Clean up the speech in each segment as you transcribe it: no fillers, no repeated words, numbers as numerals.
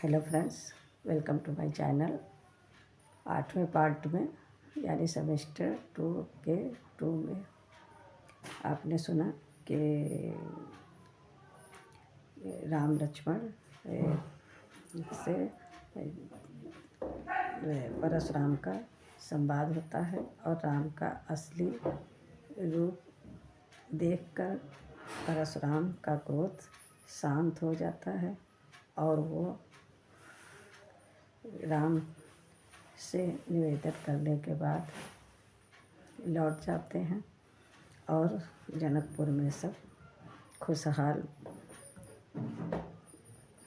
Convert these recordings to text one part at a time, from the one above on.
Hello friends, welcome to my channel. 8वें part में यानी सेमेस्टर 2 के 2 में आपने सुना कि राम लक्ष्मण से परशुराम का संवाद होता है और राम का असली रूप देखकर परशुराम का क्रोध शांत हो जाता है और वो राम से निवेदन करने के बाद लौट जाते हैं और जनकपुर में सब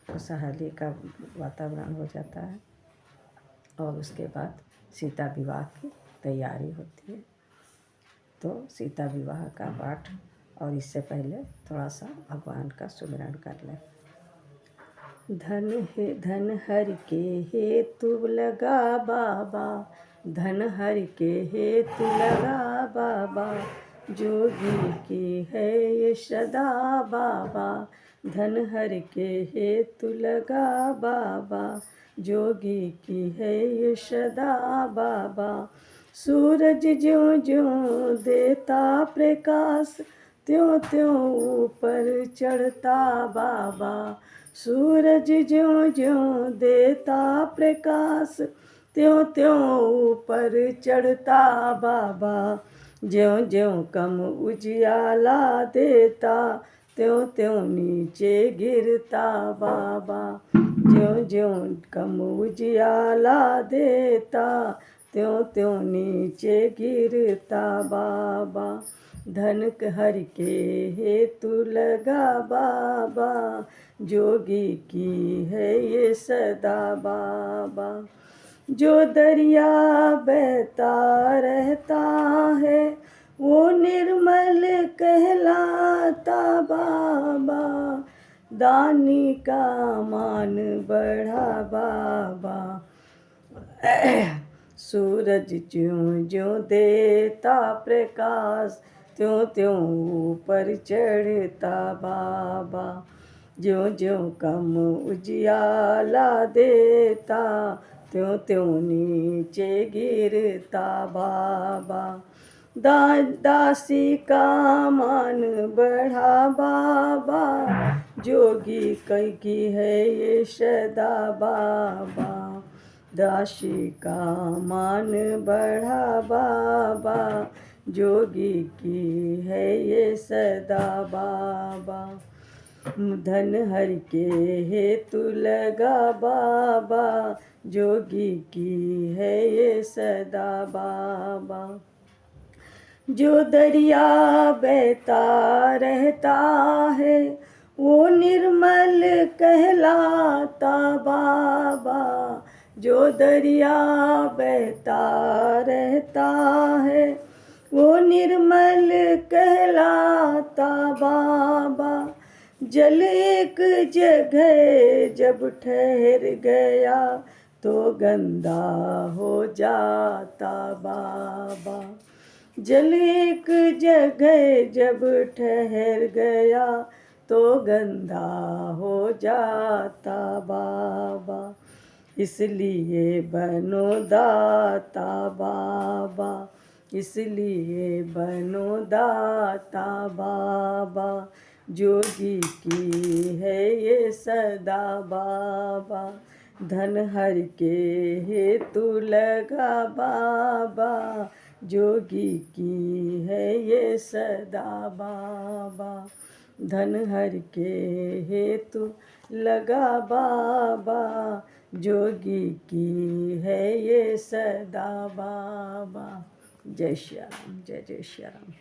खुशहाली का वातावरण हो जाता है और उसके बाद सीता विवाह की तैयारी होती है। तो सीता विवाह का पाठ और इससे पहले थोड़ा सा भगवान का सुमिरन कर लें। धन हर के हेतु लगा बाबा, धन हर के हेतु लगा बाबा, जोगी की है ये सदा बाबा। धन हर के हेतु लगा बाबा, जोगी की है ये सदा बाबा। सूरज ज्यों ज्यों देता प्रकाश, त्यों त्यों ऊपर चढ़ता बाबा। सूरज ज्यों ज्यों देता प्रकाश, त्यों त्यों ऊपर चढ़ता बाबा। ज्यों ज्यों कम उजियाला देता, त्यों त्यों नीचे गिरता बाबा। ज्यों ज्यों कम उजियाला देता, त्यों त्यों नीचे गिरता बाबा। धन हर के हेतु लगा बाबा, जोगी की है ये सदा बाबा। जो दरिया बहता रहता है, वो निर्मल कहलाता बाबा। दानी का मान बढ़ा बाबा। सूरज ज्यों ज्यों देता प्रकाश, त्यों त्यों ऊपर चढ़ता बाबा। ज्यों ज्यों कम उजियाला देता, त्यों त्यों नीचे गिरता बाबा। दासी का मान बढ़ा बाबा, जोगी की है ये सदा बाबा। दासी का मान बढ़ा बाबा, जोगी की है ये सदा बाबा। धन हर के हेतु लगा बाबा, जोगी की है ये सदा बाबा। जो दरिया बहता रहता है, वो निर्मल कहलाता बाबा। जो दरिया बहता रहता है, वो निर्मल कहलाता बाबा। जल एक जगह जब ठहर गया, तो गंदा हो जाता बाबा। जल एक जगह जब ठहर गया, तो गंदा हो जाता बाबा। इसलिए बनो दाता बाबा, इसलिए बनो दाता बाबा। जोगी की है ये सदा बाबा। धन हर के हेतु लगा बाबा, जोगी की है ये सदा बाबा। धन हर के हेतु लगा बाबा, जोगी की है ये सदा बाबा। जय श्री राम, जय जय श्री राम।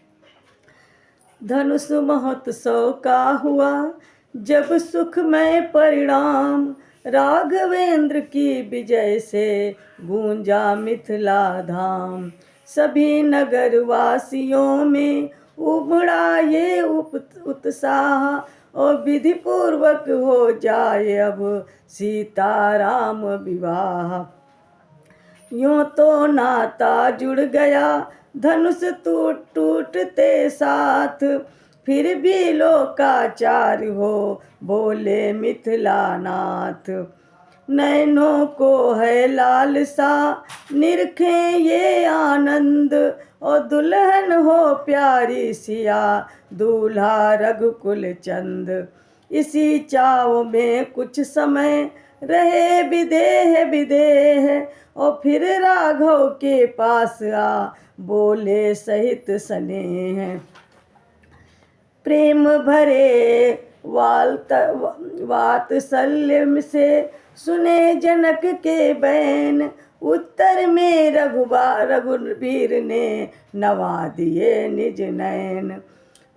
धनुष महोत्सव का हुआ जब सुखमय परिणाम, राघवेंद्र की विजय से गूंजा मिथिला धाम। सभी नगर वासियों में उमड़ा ये उत्साह, और विधि पूर्वक हो जाए अब सीताराम विवाह। यूं तो नाता जुड़ गया धनुष टूटते साथ, फिर भी लोकाचार हो बोले मिथिला नाथ। नैनों को है लालसा निरखें ये आनंद, और दुल्हन हो प्यारी सिया दूल्हा रघुकुल चंद। इसी चाव में कुछ समय रहे विदेह विदेह, और फिर राघव के पास आ बोले सहित स्नेह। प्रेम भरे वात्सल्य से सुने जनक के बैन, उत्तर में रघुवीर ने नवा दिए निज नयन।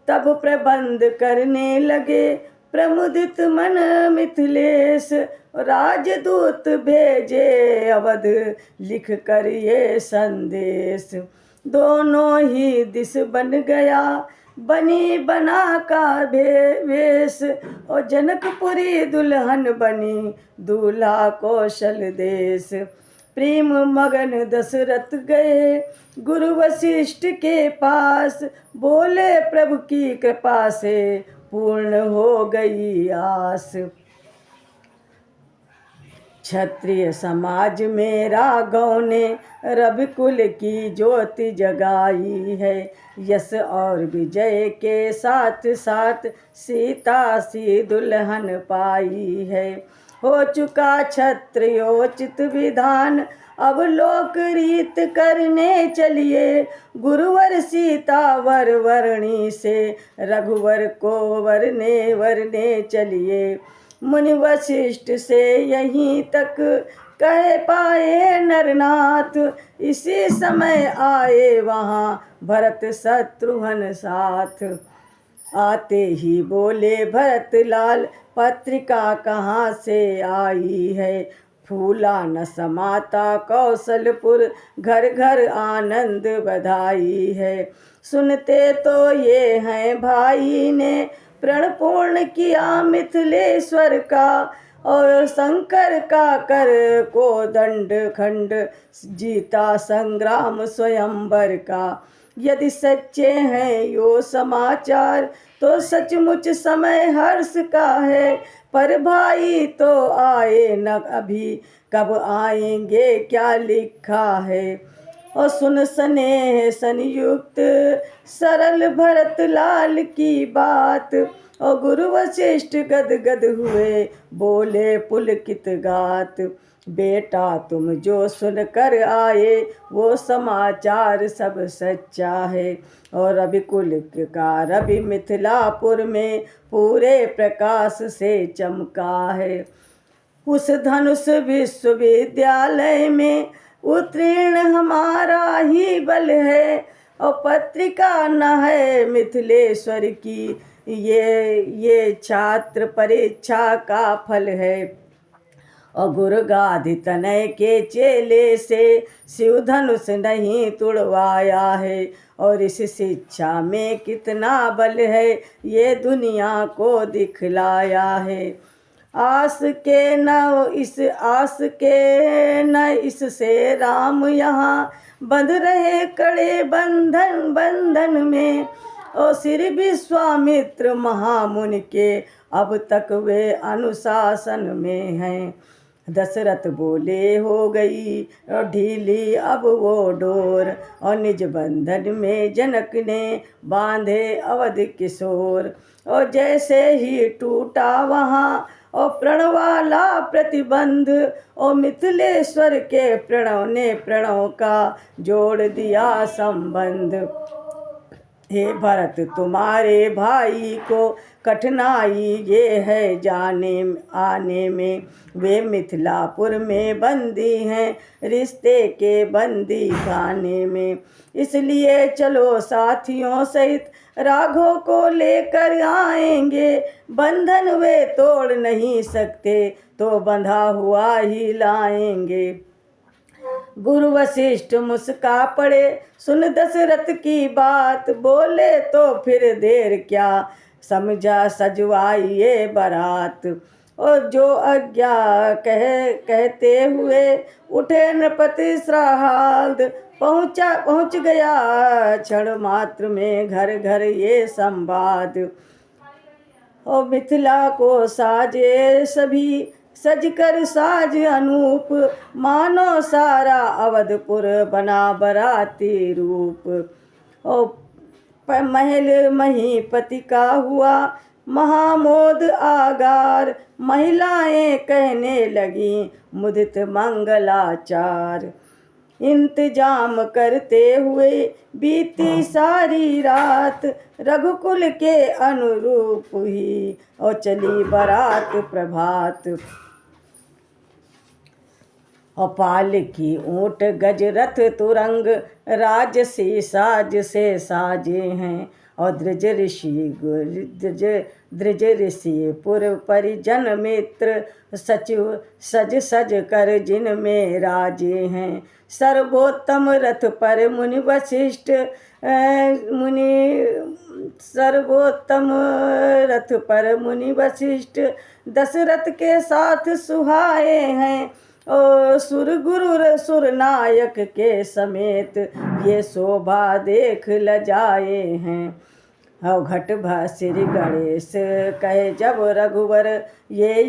तब प्रबंध करने लगे प्रमुदित मन मिथिलेश, राजदूत भेजे अवध लिख कर ये संदेश। दोनों ही दिस बन गया बनी बना का वेश, और जनकपुरी दुल्हन बनी दूल्हा कौशल देश। प्रेम मगन दशरथ गए गुरु वशिष्ठ के पास, बोले प्रभु की कृपा से पूर्ण हो गई आस। क्षत्रिय समाज में राघव ने रविकुल की ज्योति जगाई है, यश और विजय के साथ साथ सीता सी दुल्हन पाई है। हो चुका क्षत्रियोचित विधान, अब लोक रीत करने चलिए, गुरुवर सीता वर वरणी से रघुवर को वरने चलिए। मुनि वशिष्ठ से यहीं तक कह पाए नरनाथ, इसी समय आए वहाँ भरत शत्रुघ्न साथ। आते ही बोले भरत लाल पत्रिका कहाँ से आई है, फूला न समाता कौशलपुर घर घर आनंद बधाई है। सुनते तो ये हैं भाई ने प्रण पूर्ण किया मिथिलेश्वर का, और शंकर का कर को दंड खंड जीता संग्राम स्वयंवर का। यदि सच्चे हैं यो समाचार तो सचमुच समय हर्ष का है, पर भाई तो आए न अभी, कब आएंगे क्या लिखा है। और सुन स्नेह संयुक्त सरल भरत लाल की बात, और गुरु वशिष्ठ गद गद हुए बोले पुलकित गात। बेटा तुम जो सुन कर आए वो समाचार सब सच्चा है, और रविकुल का रवि मिथिलापुर में पूरे प्रकाश से चमका है। उस धनुष विश्वविद्यालय में उत्तीर्ण हमारा ही बल है, और पत्रिका न है मिथिलेश्वर की, ये छात्र परीक्षा का फल है। और गुरुगाधि तनय के चेले से शिव धनुष नहीं तुड़वाया है, और इस शिक्षा में कितना बल है ये दुनिया को दिखलाया है। आस के न इससे राम यहाँ बंध रहे कड़े बंधन में, और सिर विश्वामित्र महामुनि के अब तक वे अनुशासन में हैं। दशरथ बोले हो गई ढीली अब वो डोर, और निज बंधन में जनक ने बांधे अवध किशोर। और जैसे ही टूटा वहाँ और प्रण वाला प्रतिबंध, और मिथिलेश्वर के प्रणव ने प्रणव का जोड़ दिया संबंध। हे भरत तुम्हारे भाई को कठिनाई ये है जाने आने में, वे मिथिलापुर में बंदी हैं रिश्ते के बंदी खाने में। इसलिए चलो साथियों सहित राघव को लेकर आएंगे, बंधन वे तोड़ नहीं सकते तो बंधा हुआ ही लाएंगे। गुरु वशिष्ठ मुस्का पड़े सुन दशरथ की बात, बोले तो फिर देर क्या समझा सजवाइए बारात। और जो आज्ञा कहते हुए उठे नृपति श्राद्ध, पहुँच गया क्षण मात्र में घर घर ये संवाद। और मिथिला को साजे सभी सजकर साज अनूप, मानो सारा अवधपुर बना बराती रूप। ओ महल महीपति का हुआ महामोद आगार, महिलाएं कहने लगी मुदित मंगलाचार। इंतजाम करते हुए बीती सारी रात, रघुकुल के अनुरूप ही और चली बारात प्रभात। और पालकी ऊंट गज रथ तुरंग, राजसी साज से साजे हैं। और द्रज ऋषि पुर परिजन मित्र, सचिव सज सज कर जिनमें राजे हैं। सर्वोत्तम रथ पर मुनि वशिष्ठ सर्वोत्तम रथ पर मुनि वशिष्ठ, दशरथ के साथ सुहाए हैं। और सुर नायक के समेत ये शोभा देख लजाए हैं। और घट भा श्री गणेश कहे जब रघुवर, ये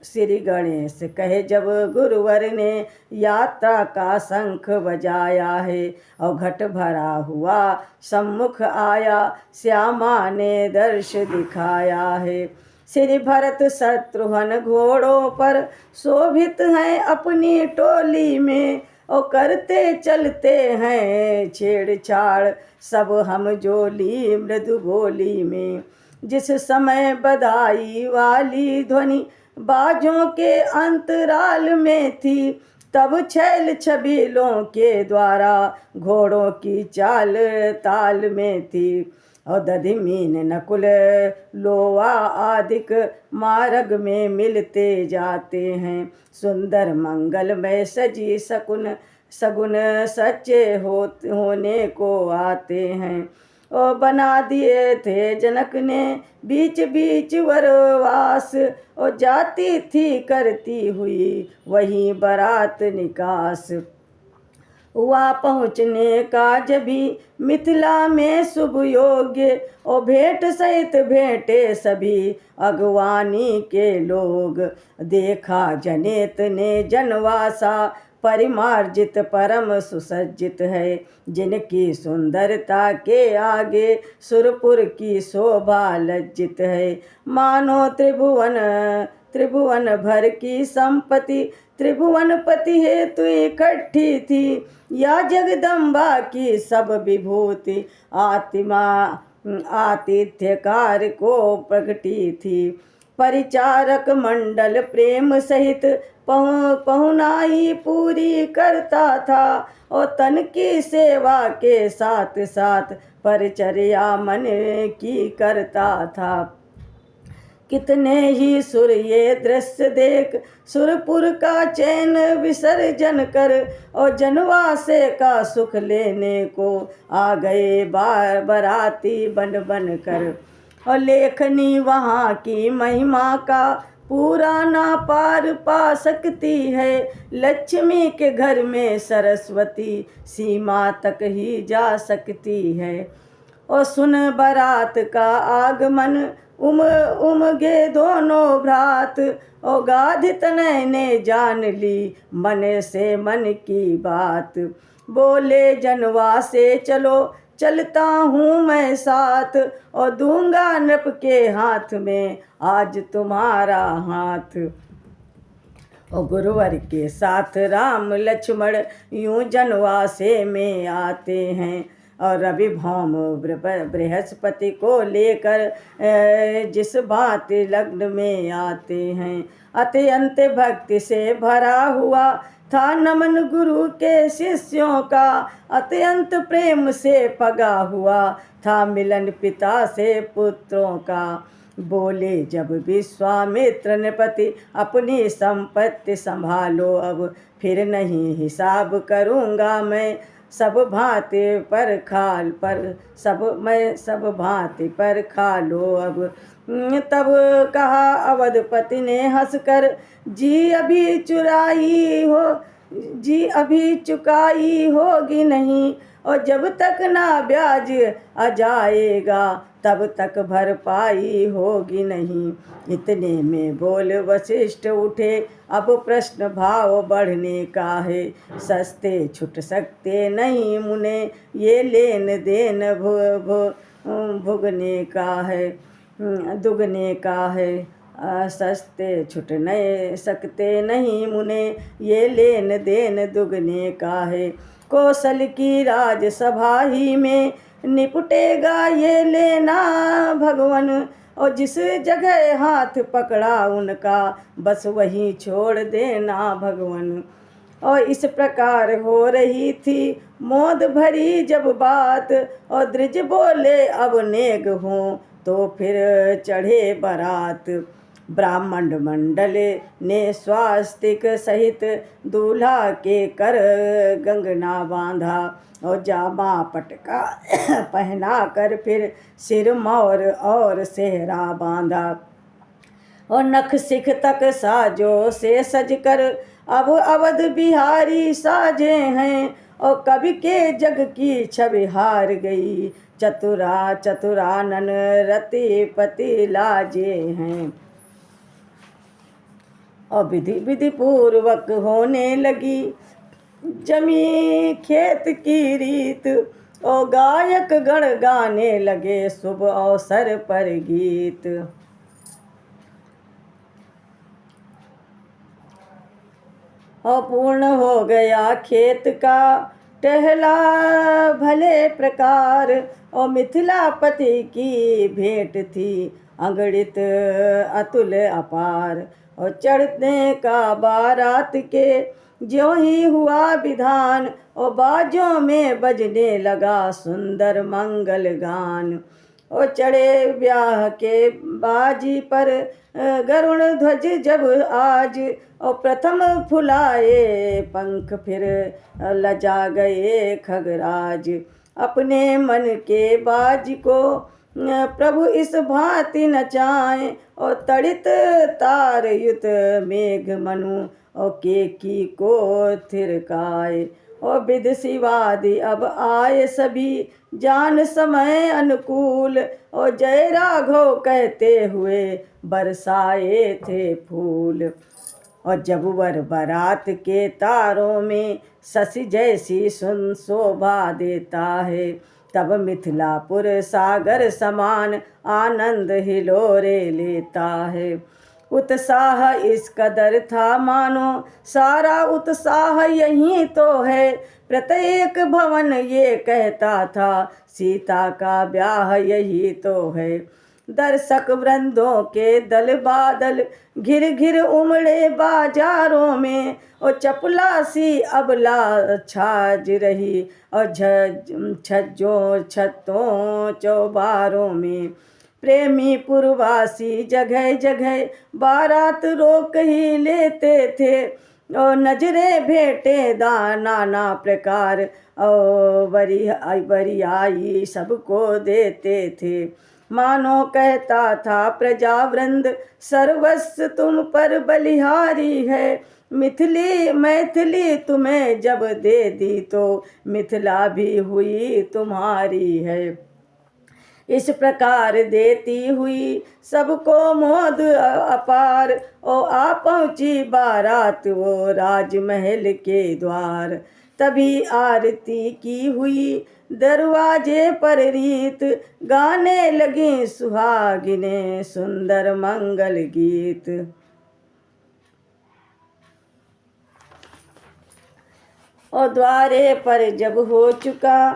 श्री गणेश कहे जब गुरुवर ने यात्रा का शंख बजाया है। और घट भरा हुआ सम्मुख आया, श्यामा ने दर्श दिखाया है। श्री भरत शत्रुघ्न घोड़ों पर शोभित हैं अपनी टोली में। और करते चलते हैं छेड़छाड़ सब हम जोली मृदु बोली में। जिस समय बधाई वाली ध्वनि बाजों के अंतराल में थी, तब छैल छबीलों के द्वारा घोड़ों की चाल ताल में थी। और दधिमीन नकुल लोवा आदिक मार्ग में मिलते जाते हैं। सुंदर मंगलमय सजी सगुन सच्चे होने को आते हैं। और बना दिए थे जनक ने बीच बीच वरवास, और जाती थी करती हुई वही बारात निकास। हुआ पहुँचने का जभी मिथिला में शुभ योग्य, और भेंट सहित भेंटे सभी अगवानी के लोग। देखा जनेत ने जनवासा परिमार्जित परम सुसज्जित है। जिनकी सुंदरता के आगे सुरपुर की शोभा लज्जित है। मानो त्रिभुवन भर की संपत्ति त्रिभुवनपति हेतु इकट्ठी थी। या जगदम्बा की सब विभूति आतिथ्यकार को प्रगटी थी। परिचारक मंडल प्रेम सहित पहुनाई पूरी करता था। और तन की सेवा के साथ साथ परिचर्या मन की करता था। कितने ही सुर ये दृश्य देख सुरपुर का चैन विसर्जन कर, और जनवासे का सुख लेने को आ गए बाराती बन बन कर। और लेखनी वहाँ की महिमा का पूरा ना पार पा सकती है। लक्ष्मी के घर में सरस्वती सीमा तक ही जा सकती है। और सुन बारात का आगमन उमगे दोनों भ्रात। और गाधी तनय ने जान ली मन से मन की बात। बोले जनवा से चलो चलता हूँ मैं साथ, और दूंगा नृप के हाथ में आज तुम्हारा हाथ। और गुरुवर के साथ राम लक्ष्मण यूं जनवासे में आते हैं। और रवि भौम बृहस्पति को लेकर जिस भांति लग्न में आते हैं। अत्यंत भक्ति से भरा हुआ था नमन गुरु के शिष्यों का। अत्यंत प्रेम से पगा हुआ था मिलन पिता से पुत्रों का। बोले जब विश्वामित्र नृपति अपनी संपत्ति संभालो, अब फिर नहीं हिसाब करूँगा मैं सब भांति पर खा लो अब। तब कहा अवधपति ने हंसकर, जी अभी चुराई हो जी अभी चुकाई होगी नहीं, और जब तक ना ब्याज आ जाएगा तब तक भरपाई होगी नहीं। इतने में बोल वशिष्ठ उठे, अब प्रश्न भाव बढ़ने का है। सस्ते छुट सकते नहीं मुने, ये लेन देन भुगने का है, दुगने का है। सस्ते छुट नहीं सकते नहीं मुने, ये लेन देन दुगने का है। कौशल की राजसभा ही में निपटेगा ये लेना भगवन, और जिस जगह हाथ पकड़ा उनका बस वहीं छोड़ देना भगवन। और इस प्रकार हो रही थी मोद भरी जब बात, और द्विज बोले अब नेग हो तो फिर चढ़े बारात। ब्राह्मण मंडल ने स्वास्तिक सहित दूल्हा के कर कंगना बांधा, और जामा पटका पहना कर फिर सिर मोर और सेहरा बांधा। और नख सिख तक साजो से सजकर अब अवध बिहारी साजे हैं, और कवि के जग की छवि हार गई, चतुरा चतुरानन रति पति लाजे हैं। और विधि विधि पूर्वक होने लगी जमी खेत की रीत, और गायक गण गाने लगे शुभ अवसर पर गीत। और पूर्ण हो गया खेत का टहला भले प्रकार, और मिथिलापति की भेंट थी अगणित अतुल अपार। और चढ़ने का बारात के ज्यों ही हुआ विधान, और बाजों में बजने लगा सुंदर मंगल गान। और चढ़े ब्याह के बाजी पर गरुण ध्वज जब आज, और प्रथम फुलाए पंख फिर लजा गए खगराज। अपने मन के बाज को प्रभु इस भांति नचाए, और तड़ित तार युत मेघ मनु और केकी को थिरकाए। और विदुषीवादी अब आए सभी जान समय अनुकूल, और जय राघव कहते हुए बरसाए थे फूल। और जब वर बारात के तारों में शशि जैसी सुन शोभा देता है, तब मिथिलापुर सागर समान आनंद हिलोरे लेता है। उत्साह इस कदर था मानो सारा उत्साह यही तो है, प्रत्येक भवन ये कहता था सीता का ब्याह यही तो है। दर्शक वृंदों के दल बादल घिर घिर उमड़े बाजारों में, और चपलासी अबला छाज रही और छज्जों छतों चौबारों में। प्रेमी पुरवासी जगह जगह बारात रोक ही लेते थे, और नजरें भेंटे नाना प्रकार और बरियाई सबको देते थे। मानो कहता था प्रजावृंद सर्वस्व तुम पर बलिहारी है, मैथिली तुम्हें जब दे दी तो मिथिला भी हुई तुम्हारी है। इस प्रकार देती हुई सबको मोद अपार, और आ पहुँची बारात वो राजमहल के द्वार। तभी आरती की हुई दरवाजे पर रीत, गाने लगी सुहागिने सुंदर मंगल गीत। और द्वारे पर जब हो चुका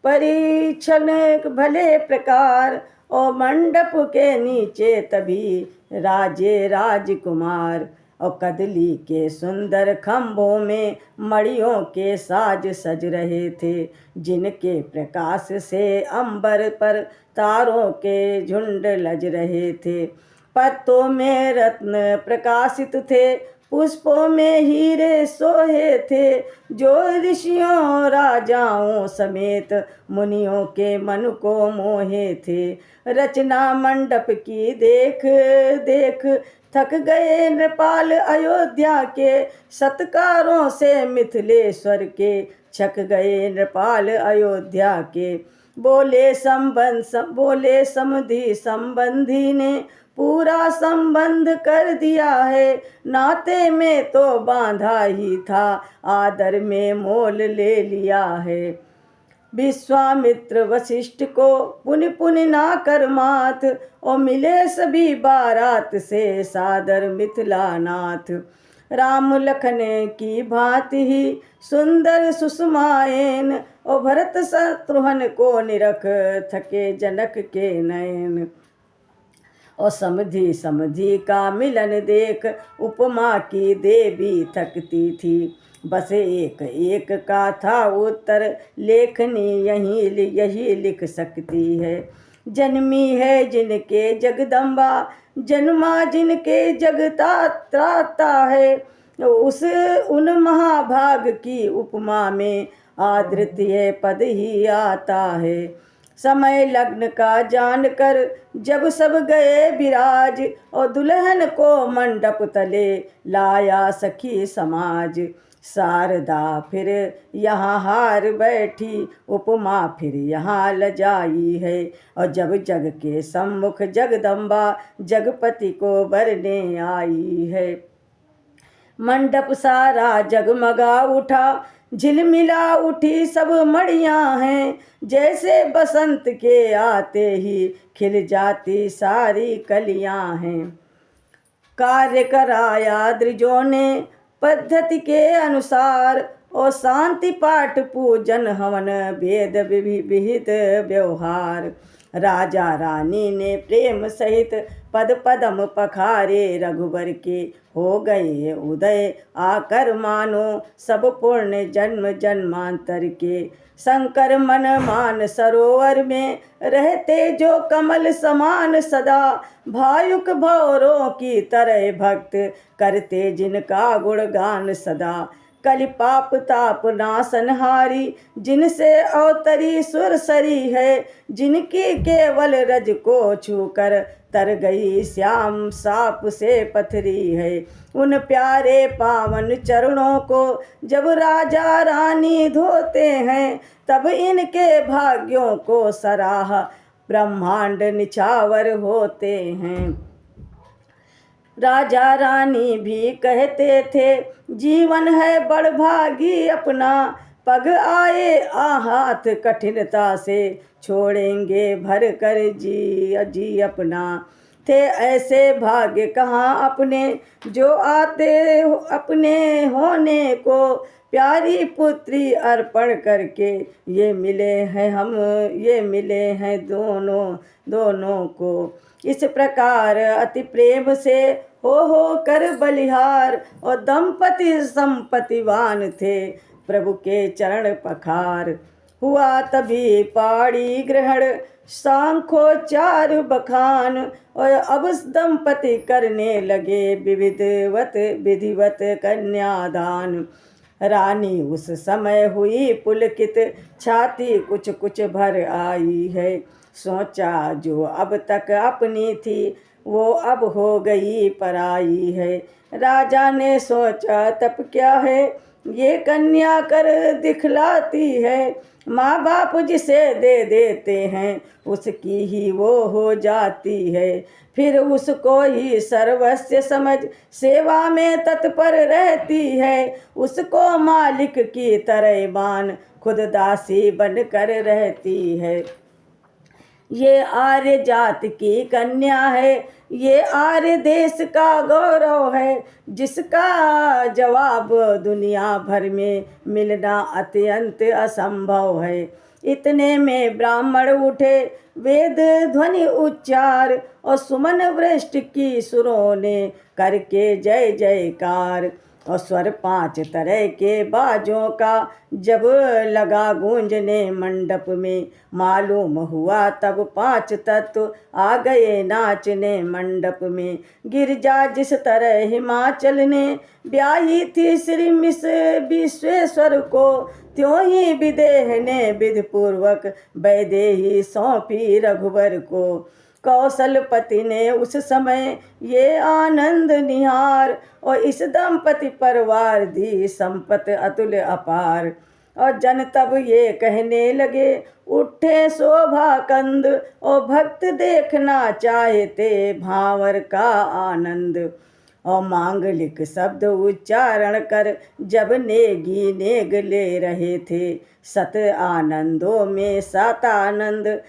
परीक्षण भले प्रकार, और मंडप के नीचे तभी राजे राजकुमार। और कदली के सुंदर खम्भों में मड़ियों के साज सज रहे थे, जिनके प्रकाश से अंबर पर तारों के झुंड लज रहे थे। पत्तों में रत्न प्रकाशित थे, पुष्पों में हीरे सोहे थे, जो ऋषियों राजाओं समेत मुनियों के मन को मोहे थे। रचना मंडप की देख देख थक गए नेपाल अयोध्या के, सत्कारों से मिथिलेश्वर के छक गए नेपाल अयोध्या के। बोले समधि संबंधी ने पूरा संबंध कर दिया है, नाते में तो बांधा ही था, आदर में मोल ले लिया है। विश्वामित्र वशिष्ठ को पुनि पुनि ना कर मात, और मिले सभी बारात से सादर मिथिला नाथ। राम लखन की भांति ही सुंदर सुषमाएन, और भरत शत्रुघ्न को निरख थके जनक के नयन। और समधि का मिलन देख उपमा की देवी थकती थी, बस एक एक का था उत्तर लेखनी यही लिख सकती है। जन्मी है जिनके जगदम्बा, जन्मा जिनके जगता त्राता है, उन महाभाग की उपमा में आदृत्य पद ही आता है। समय लग्न का जानकर जब सब गए विराज, और दुल्हन को मंडप तले लाया सखी समाज। शारदा फिर यहाँ हार बैठी, उपमा फिर यहाँ लजाई है, और जब जग के सम्मुख जगदम्बा जगपति को बरने आई है। मंडप सारा जगमगा उठा, झिलमिला उठी सब मड़ियाँ हैं, जैसे बसंत के आते ही खिल जाती सारी कलियाँ हैं। कार्य कराया द्विजों ने पद्धति के अनुसार, और शांति पाठ पूजन हवन वेद विहित व्यवहार। राजा रानी ने प्रेम सहित पद पदम पखारे, रघुवर के हो गए उदय आकर मानो सब पुण्य जन्म जन्मांतर के। शंकर मन मान सरोवर में रहते जो कमल समान सदा, भायुक भौरों की तरह भक्त करते जिनका गुणगान सदा। कलि पाप ताप नासनहारी जिनसे अवतरी सुरसरी है, जिनकी केवल रज को छूकर तर गई श्याम साप से पथरी है। उन प्यारे पावन चरणों को जब राजा रानी धोते हैं, तब इनके भाग्यों को सराह ब्रह्मांड निछावर होते हैं। राजा रानी भी कहते थे जीवन है बड़भागी अपना, पग आए आहत कठिनता से छोड़ेंगे भर कर जी अपना। थे ऐसे भाग्य कहाँ अपने जो आते अपने होने को, प्यारी पुत्री अर्पण करके ये मिले हैं दोनों को। इस प्रकार अति प्रेम से हो कर बलिहार, और दंपति संपत्तिवान थे प्रभु के चरण पखार। हुआ तभी पाड़ी ग्रहण सांखोचार बखान, और अब दंपति करने लगे विधिवत कन्यादान। रानी उस समय हुई पुलकित, छाती कुछ कुछ भर आई है। सोचा जो अब तक अपनी थी वो अब हो गई पराई है। राजा ने सोचा तब क्या है ये कन्या कर दिखलाती है, माँ बाप जिसे दे देते हैं उसकी ही वो हो जाती है। फिर उसको ही सर्वस्व समझ सेवा में तत्पर रहती है, उसको मालिक की तरह मान खुद दासी बनकर रहती है। ये आर्य जात की कन्या है, ये आर्य देश का गौरव है, जिसका जवाब दुनिया भर में मिलना अत्यंत असंभव है। इतने में ब्राह्मण उठे वेद ध्वनि उच्चार, और सुमन वृष्टि की सुरों ने करके जय जयकार। और स्वर 5 तरह के बाजों का जब लगा गूंजने मंडप में, मालूम हुआ तब 5 तत्व आ गए नाचने मंडप में। गिरजा जिस तरह हिमाचल ने ब्याही थी श्री मिस विश्वेश्वर को, त्यों ही विदेह ने विधि पूर्वक वैदेही सौंपी रघुवर को। कौशलपति ने उस समय ये आनंद निहार, और इस दंपति परवार दी संपत्ति अतुल्य अपार। और जन तब ये कहने लगे उठे शोभा कंद, और भक्त देखना चाहते भांवर का आनंद। और मांगलिक शब्द उच्चारण कर जब नेगी नेग ले रहे थे, सत आनंदों में सात आनंद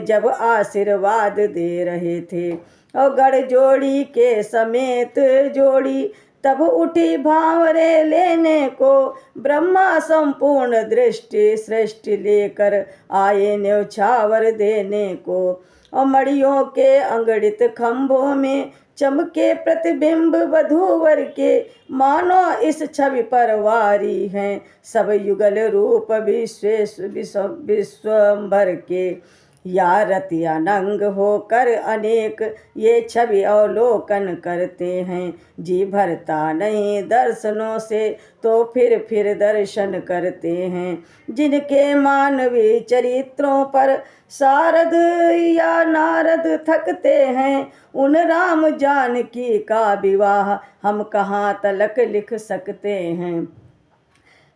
जब आशीर्वाद दे रहे थे। और गढ़ जोड़ी के समेत जोड़ी तब उठी भांवरे लेने को, ब्रह्मा संपूर्ण दृष्टि सृष्टि लेकर आए न्यौछावर देने को। और मड़ियों के अंगड़ित खंभों में चमके प्रतिबिंब वधूवर के, मानो इस छवि पर वारी हैं सब युगल रूप विश्वंभर के। या रति अनंग होकर अनेक ये छवि अवलोकन करते हैं, जी भरता नहीं दर्शनों से तो फिर दर्शन करते हैं। जिनके मानवीय चरित्रों पर शारद या नारद थकते हैं, उन राम जानकी का विवाह हम कहाँ तलक लिख सकते हैं।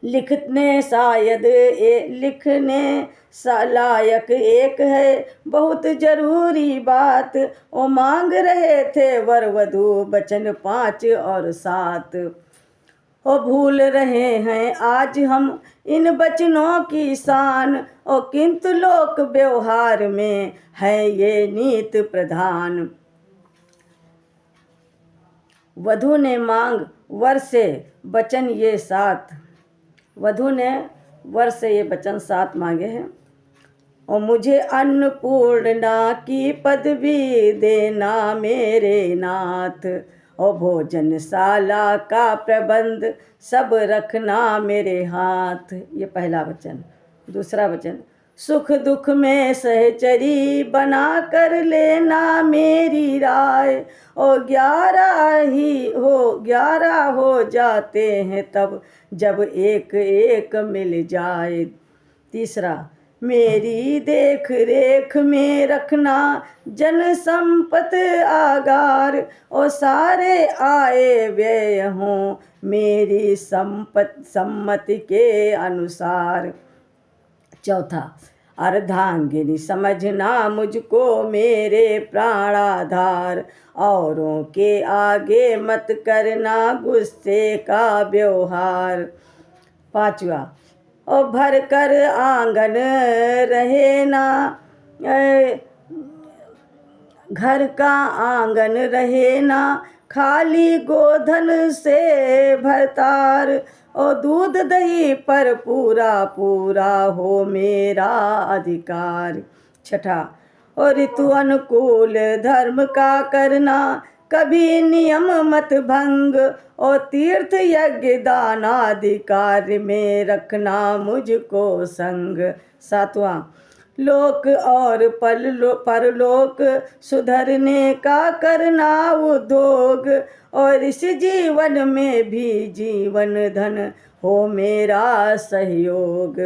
लिखने लायक एक है बहुत जरूरी बात, वो मांग रहे थे वर वधू वचन 5 और 7। वो भूल रहे हैं आज हम इन वचनों की शान, और किंतु लोक व्यवहार में है ये नीत प्रधान। वधू ने मांग वर से वचन ये 7, वधू ने वर से ये वचन 7 मांगे हैं। और मुझे अन्नपूर्णा की पदवी देना मेरे नाथ, और भोजनशाला का प्रबंध सब रखना मेरे हाथ। ये पहला वचन। दूसरा वचन, सुख दुख में सहचरी बना कर लेना मेरी राय, और 11 हो जाते हैं तब जब एक एक मिल जाए। तीसरा, मेरी देख रेख में रखना जन संपत आगार, और सारे आए व्यय हों मेरी सम्मति के अनुसार। चौथा, अर्धांगिनी समझना मुझको मेरे प्राणाधार, औरों के आगे मत करना गुस्से का व्यवहार। पांचवा, और भर कर आंगन रहे ना, घर का आंगन रहे ना खाली गोधन से भरतार, और दूध दही पर पूरा हो मेरा अधिकार। छठा, और ऋतु अनुकूल धर्म का करना कभी नियम मत भंग, और तीर्थ यज्ञ दान आदि कार्य में रखना मुझको संग। सातवां, लोक और परलोक सुधरने का करना उद्योग, और इस जीवन में भी जीवन धन हो मेरा सहयोग।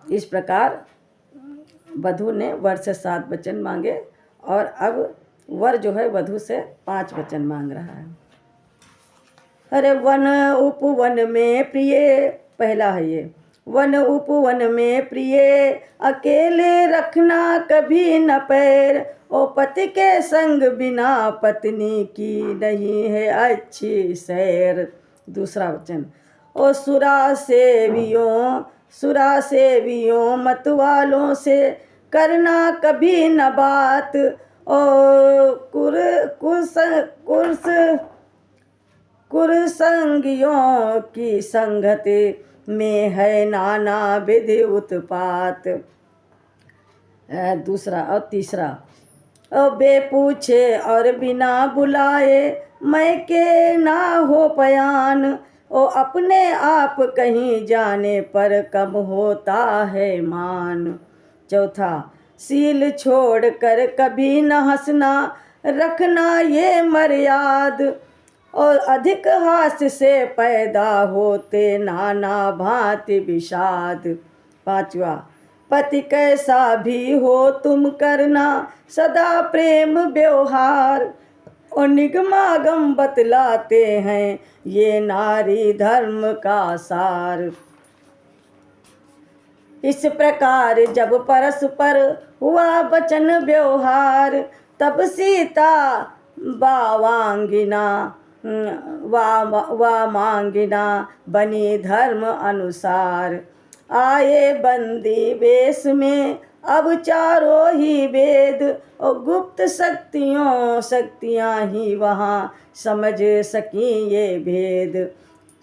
इस प्रकार वधू ने वर से 7 वचन मांगे, और अब वर जो है वधू से 5 वचन मांग रहा है। अरे वन उपवन में प्रिय, पहला है ये, वन उपवन में प्रिय अकेले रखना कभी न पैर, ओ पति के संग बिना पत्नी की नहीं है अच्छी सैर। दूसरा वचन, ओ सुरा सेवियों मत वालों से करना कभी न बात, ओ कुरसंगियों की संगति में है नाना विधि उत्पात। दूसरा और तीसरा, बेपूछे और बिना बुलाए मैं के ना हो पयान। ओ अपने आप कहीं जाने पर कब होता है मान। चौथा, सील छोड़ कर कभी न हंसना, रखना ये मर्याद। और अधिक हास्य से पैदा होते नाना भांति विषाद। पांचवा, पति कैसा भी हो तुम करना सदा प्रेम व्यवहार। और निगमागम बतलाते हैं ये नारी धर्म का सार। इस प्रकार जब परस्पर हुआ वचन व्यवहार, तब सीता वामांगिना बनी धर्म अनुसार। आए बंदी वेश में अब चारों ही वेद, और गुप्त शक्तियाँ ही वहाँ समझ सकी ये भेद।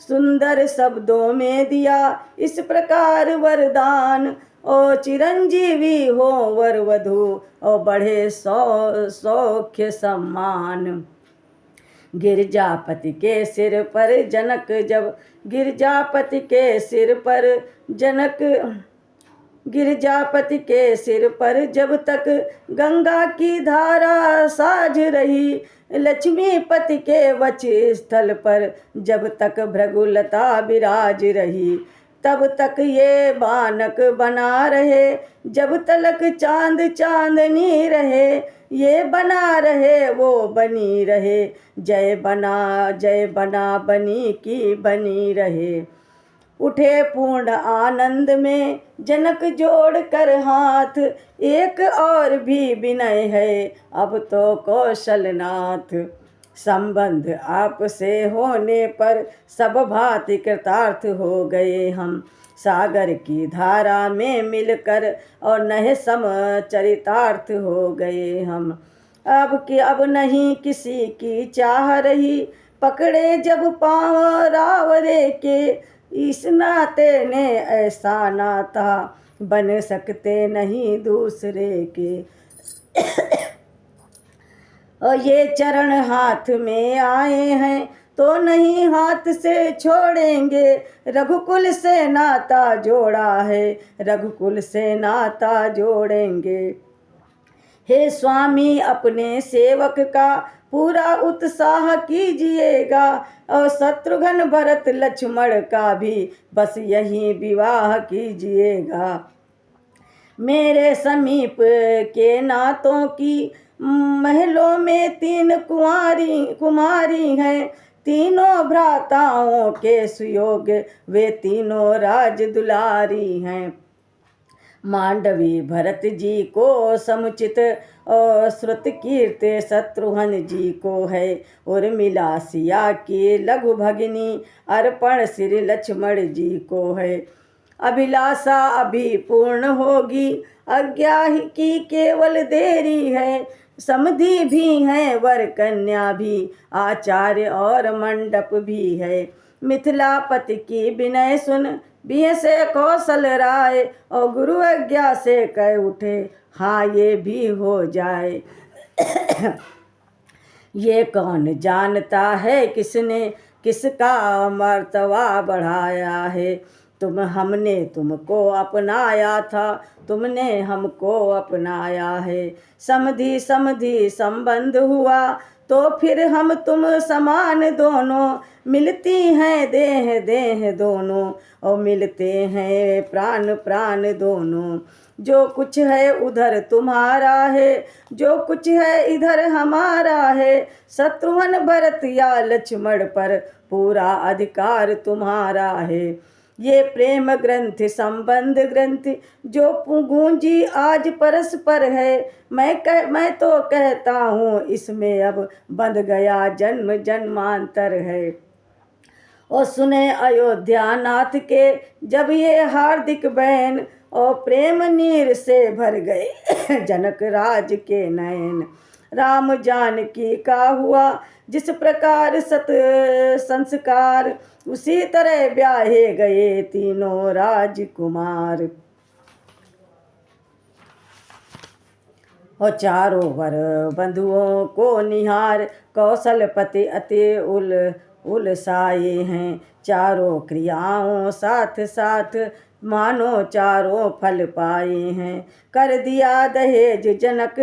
सुंदर शब्दों में दिया इस प्रकार वरदान, ओ चिरंजीवी हो वर वधू, और बढ़े सौख्य सम्मान। गिरजापति के सिर पर जनक जब गिरजापति के सिर पर जब तक गंगा की धारा साझ रही, लक्ष्मीपति के वक्ष स्थल पर जब तक भृगुलता विराज रही, तब तक ये बानक बना रहे, जब तलक चांद चांदनी रहे। ये बना रहे वो बनी रहे, जय बना बनी की बनी रहे। उठे पूर्ण आनंद में जनक जोड़ कर हाथ, एक और भी विनय है अब तो कौशलनाथ। संबंध आपसे होने पर सब भांति कृतार्थ हो गए हम, सागर की धारा में मिलकर और नए समचरितार्थ हो गए हम। अब नहीं किसी की चाह रही, पकड़े जब पाँव रावरे के, इस नाते ने ऐसा नाता बन सकते नहीं दूसरे के। और ये चरण हाथ में आए हैं तो नहीं हाथ से छोड़ेंगे, रघुकुल से नाता जोड़ा है, रघुकुल से नाता जोड़ेंगे। हे स्वामी अपने सेवक का पूरा उत्साह कीजिएगा, और शत्रुघ्न भरत लक्ष्मण का भी बस यही विवाह कीजिएगा। मेरे समीप के नातों की महलों में 3 कुमारी हैं, तीनों भ्राताओं के सुयोग वे तीनों राज दुलारी हैं। मांडवी भरत जी को समुचित और श्रुत कीर्ति शत्रुघ्न जी को है, उर्मिला सिया की लघु भगिनी अर्पण श्री लक्ष्मण जी को है। अभिलाषा अभी पूर्ण होगी, आज्ञा की केवल देरी है। समधि भी है वर कन्या भी, आचार्य और मंडप भी है। मिथिलापति की विनय सुन बिय से कौशल राय, और गुरु आज्ञा से कह उठे हाँ ये भी हो जाए। ये कौन जानता है किसने किसका मर्तबा बढ़ाया है। हमने तुमको अपनाया था, तुमने हमको अपनाया है। समधि संबंध हुआ तो फिर हम तुम समान दोनों, मिलती हैं देह दोनों, और मिलते हैं प्राण दोनों। जो कुछ है उधर तुम्हारा है, जो कुछ है इधर हमारा है। शत्रुघ्न भरत या लक्ष्मण पर पूरा अधिकार तुम्हारा है। ये प्रेम ग्रंथ संबंध ग्रंथ जो गूंजी आज परस्पर है, मैं तो कहता हूँ इसमें अब बंध गया जन्म जन्मांतर है। और सुने अयोध्या नाथ के जब ये हार्दिक बैन, और प्रेम नीर से भर गए जनक राज के नयन। राम जानकी का हुआ जिस प्रकार सत संस्कार, उसी तरह ब्याहे गए तीनों राजकुमार। और चारों वर बंधुओं को निहार कौशलपति अति उलसाए हैं। चारों क्रियाओं साथ साथ मानो चारों फल पाए हैं। कर दिया दहेज जनक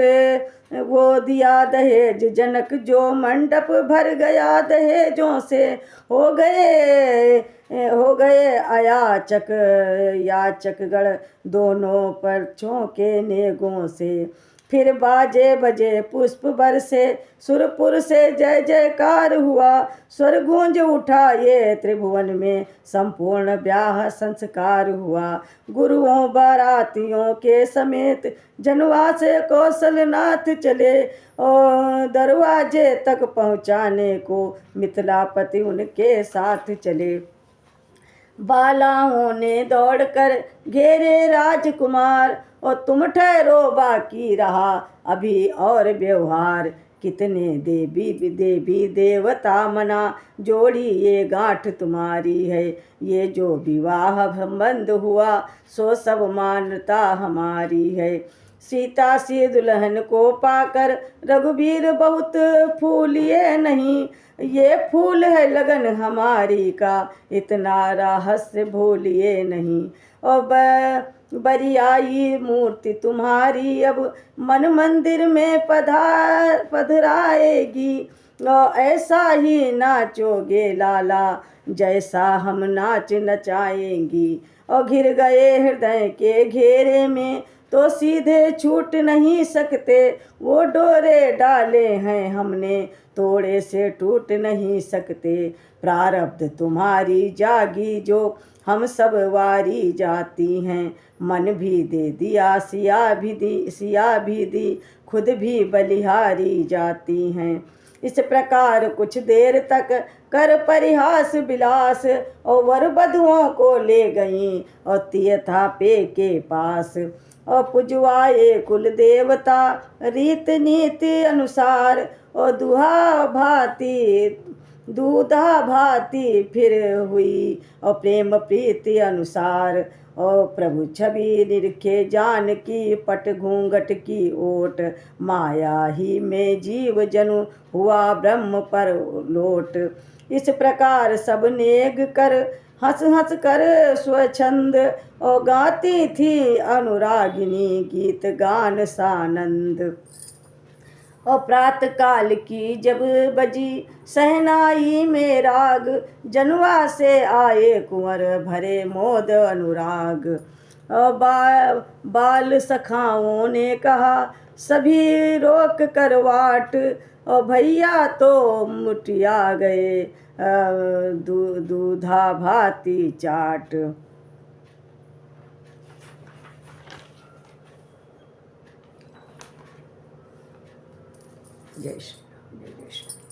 वो दिया दहेज जनक जो मंडप भर गया दहेजों से। हो गए अयाचक याचकगण दोनों पक्षों के नेगों से। फिर बाजे बजे पुष्प बरसे सुरपुर से जय जयकार हुआ। स्वर गूंज उठा ये त्रिभुवन में संपूर्ण ब्याह संस्कार हुआ। गुरुओं बारातियों के समेत जनवा से कौशलनाथ चले और दरवाजे तक पहुँचाने को मिथिलापति उनके साथ चले। बालाओं ने दौड़कर घेरे राजकुमार और तुम ठहरो बाकी रहा अभी और व्यवहार। कितने देवी देवता मना जोड़ी ये गांठ तुम्हारी है। ये जो विवाह संबंध हुआ सो सब मान्यता हमारी है। सीता सी दुल्हन को पाकर रघुवीर बहुत फूलिए नहीं। ये फूल है लगन हमारी का इतना रहस्य भूलिए नहीं। और बरियाई मूर्ति तुम्हारी अब मन मंदिर में पधराएगी। और ऐसा ही नाचोगे लाला जैसा हम नाच नचाएंगी। और घिर गए हृदय के घेरे में तो सीधे छूट नहीं सकते। वो डोरे डाले हैं हमने तोड़े से टूट नहीं सकते। प्रारब्ध तुम्हारी जागी जो हम सब वारी जाती हैं। मन भी दे दिया सिया भी दी खुद भी बलिहारी जाती हैं। इस प्रकार कुछ देर तक कर परिहास विलास और वर बधुओं को ले गईं और तियथा पे के पास। और पुजवाए कुल देवता रीत नीति अनुसार और दूधा भांति फिर हुई और प्रेम प्रीति अनुसार। और प्रभु छवि निरखे जान की पट घूंघट की ओट। माया ही में जीव जनु हुआ ब्रह्म पर लोट। इस प्रकार सब नेग कर हंस हंस कर स्वच्छंद और गाती थी अनुरागिनी गीत गान सानंद। और प्रातः काल की जब बजी सहनाई में राग जनवा से आए कुंवर भरे मोद अनुराग। और बाल सखाओं ने कहा सभी रोक कर वाट। और भैया तो मुटिया गए दूधा भाती चाट। जय श्री राम जय जय श्री राम।